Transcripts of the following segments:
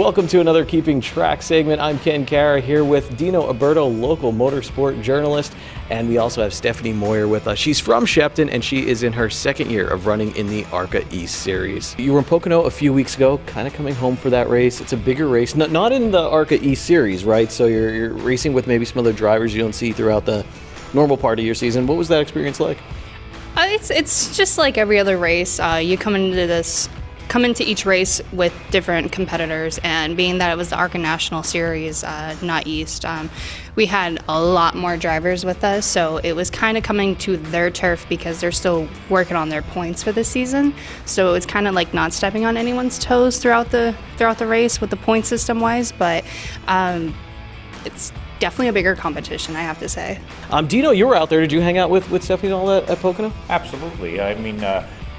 Welcome to another Keeping Track segment. I'm Ken Cara here with Dino Alberto, local motorsport journalist, and we also have Stephanie Moyer with us. She's from Shepton, and she is in her second year of running in the ARCA East Series. You were in Pocono a few weeks ago, kind of coming home for that race. It's a bigger race, not in the ARCA East Series, right? So you're racing with maybe some other drivers you don't see throughout the normal part of your season. What was that experience like? It's just like every other race. You come into each race with different competitors, and being that it was the ARCA National Series, not East, we had a lot more drivers with us, so it was kind of coming to their turf because they're still working on their points for this season. So it's kind of like not stepping on anyone's toes throughout the race with the point system wise, but it's definitely a bigger competition, I have to say. Dino, you were out there. Did you hang out with Stephanie and all that at Pocono? Absolutely. I mean,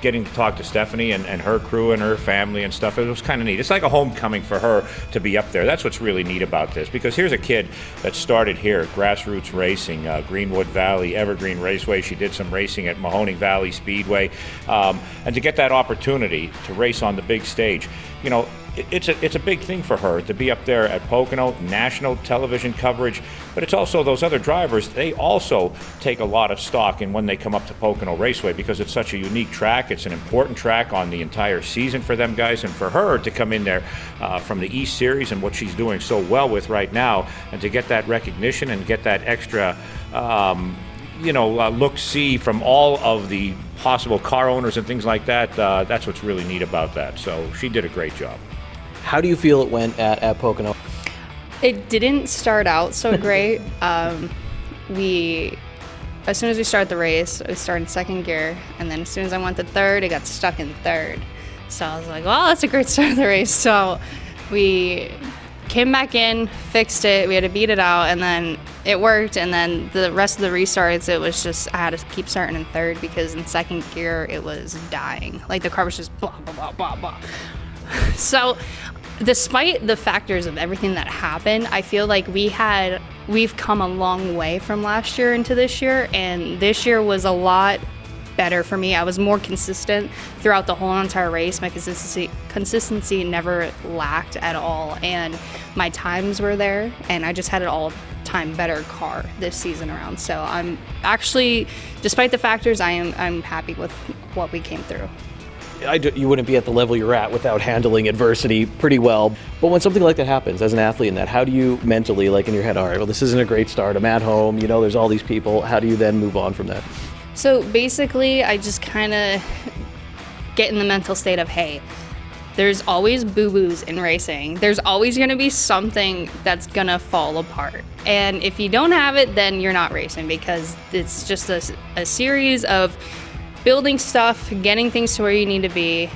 getting to talk to Stephanie and her crew and her family and stuff, it was kind of neat. It's like a homecoming for her to be up there. That's what's really neat about this, because here's a kid that started here, grassroots racing, Greenwood Valley, Evergreen Raceway. She did some racing at Mahoning Valley Speedway, and to get that opportunity to race on the big stage, you know, it's a big thing for her to be up there at Pocono, national television coverage, but it's also those other drivers, they also take a lot of stock in when they come up to Pocono Raceway, because it's such a unique track. It's an important track on the entire season for them guys, and for her to come in there from the East Series and what she's doing so well with right now, and to get that recognition and get that extra look-see from all of the possible car owners and things like that, that's what's really neat about that. So she did a great job. How do you feel it went at Pocono? It didn't start out so great. As soon as we started the race, we started in second gear, and then as soon as I went to third, it got stuck in third. So I was like, well, that's a great start of the race. So we came back in, fixed it, we had to beat it out, and then it worked. And then the rest of the restarts, it was just, I had to keep starting in third, because in second gear, it was dying. Like, the car was just blah, blah, blah, blah, blah. So despite the factors of everything that happened, I feel like we've come a long way from last year into this year, and this year was a lot better for me. I was more consistent throughout the whole entire race. My consistency never lacked at all, and my times were there, and I just had an all-time better car this season around. So I'm actually, despite the factors, I'm happy with what we came through. You wouldn't be at the level you're at without handling adversity pretty well. But when something like that happens, as an athlete in that, how do you mentally, like in your head, all right, well, this isn't a great start, I'm at home, there's all these people. How do you then move on from that? So basically, I just kind of get in the mental state of, hey, there's always boo-boos in racing. There's always going to be something that's going to fall apart. And if you don't have it, then you're not racing, because it's just a series of building stuff, getting things to where you need to be,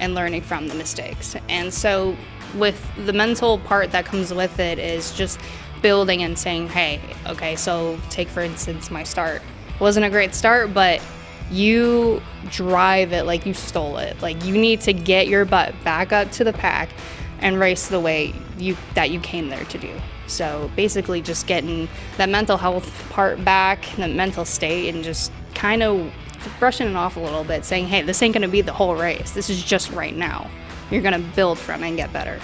and learning from the mistakes. And so with the mental part that comes with it is just building and saying, hey, okay, so take for instance my start. It wasn't a great start, but you drive it like you stole it. Like, you need to get your butt back up to the pack and race the way that you came there to do. So basically just getting that mental health part back, the mental state, and just kind of brushing it off a little bit, saying, hey, this ain't going to be the whole race. This is just right now. You're going to build from it and get better.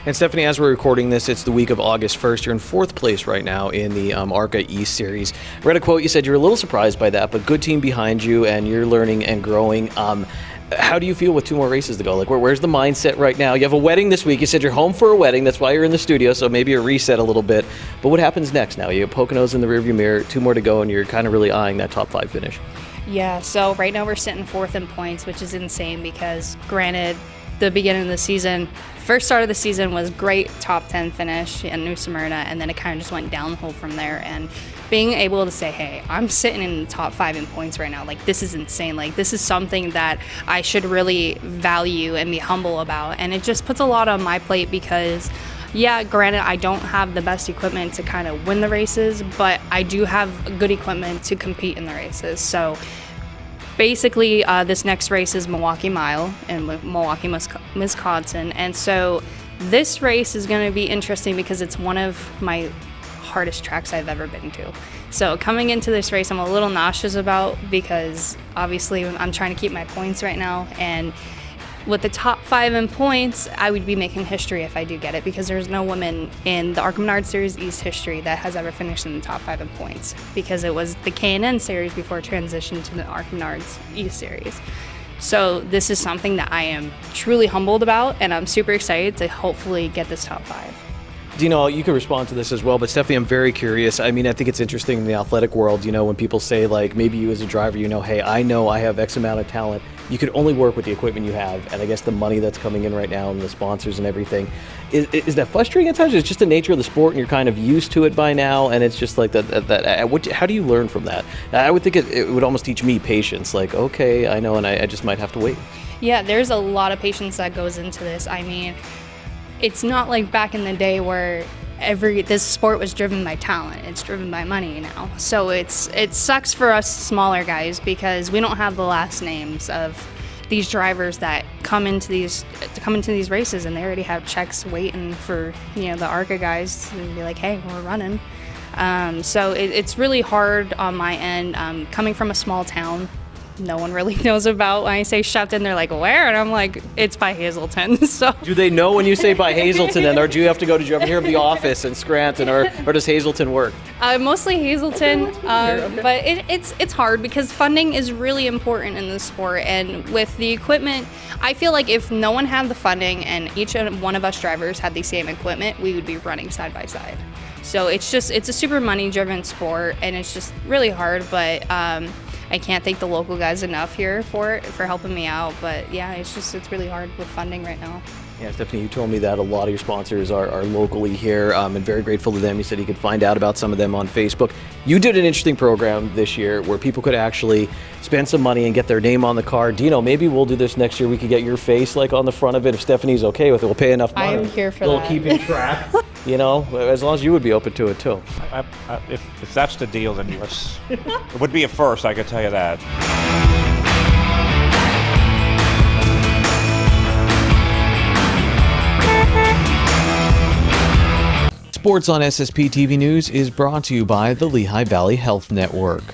And Stephanie, as we're recording this, it's the week of August 1st. You're in fourth place right now in the ARCA East Series. I read a quote, you said you're a little surprised by that, but good team behind you, and you're learning and growing. How do you feel with two more races to go? Like, where's the mindset right now? You have a wedding this week. You said you're home for a wedding. That's why you're in the studio, so maybe a reset a little bit. But what happens next now? You have Poconos in the rearview mirror, two more to go, and you're kind of really eyeing that top 5 finish. Yeah, so right now we're sitting fourth in points, which is insane, because granted, the beginning of the season, first start of the season was great, top 10 finish in New Smyrna, and then it kind of just went downhill from there. And being able to say, hey, I'm sitting in the top 5 in points right now, like, this is insane. Like, this is something that I should really value and be humble about. And it just puts a lot on my plate, because yeah, granted, I don't have the best equipment to kind of win the races, but I do have good equipment to compete in the races. So basically, this next race is Milwaukee Mile in Milwaukee, Wisconsin. And so this race is going to be interesting because it's one of my hardest tracks I've ever been to. So coming into this race, I'm a little nauseous about, because obviously I'm trying to keep my points right now, and with the top 5 in points, I would be making history if I do get it, because there's no woman in the ARCA Menard Series East history that has ever finished in the top 5 in points, because it was the K&N Series before it transitioned to the ARCA Menards East Series. So this is something that I am truly humbled about, and I'm super excited to hopefully get this top 5. Dino, you can respond to this as well, but Stephanie, I'm very curious. I mean, I think it's interesting in the athletic world, when people say, like, maybe you as a driver, hey, I know I have X amount of talent. You can only work with the equipment you have, and I guess the money that's coming in right now and the sponsors and everything. Is that frustrating at times? It's just the nature of the sport, and you're kind of used to it by now, and it's just like that. How do you learn from that? I would think it would almost teach me patience. Like, okay, I know, and I just might have to wait. Yeah, there's a lot of patience that goes into this. I mean, it's not like back in the day where this sport was driven by talent. It's driven by money now. So it sucks for us smaller guys, because we don't have the last names of these drivers that come into these races, and they already have checks waiting for the ARCA guys to be like, hey, we're running. So it's really hard on my end, coming from a small town. No one really knows about. When I say Shepton, they're like, where? And I'm like, it's by Hazleton. So do they know when you say by Hazleton, then, or do you have to go to hear of the office in Scranton, or does Hazleton work? Mostly Hazleton, but it's hard because funding is really important in this sport, and with the equipment, I feel like if no one had the funding and each one of us drivers had the same equipment, we would be running side by side. So it's a super money-driven sport, and it's just really hard, but I can't thank the local guys enough here for helping me out. But yeah, it's really hard with funding right now. Yeah, Stephanie, you told me that a lot of your sponsors are locally here, and very grateful to them. You said you could find out about some of them on Facebook. You did an interesting program this year where people could actually spend some money and get their name on the car. Dino, maybe we'll do this next year. We could get your face like on the front of it if Stephanie's okay with it. We'll pay enough money. I'm here for we'll that. Keeping track. As long as you would be open to it too. If that's the deal, then yes. It would be a first, I could tell you that. Sports on SSPTV News is brought to you by the Lehigh Valley Health Network.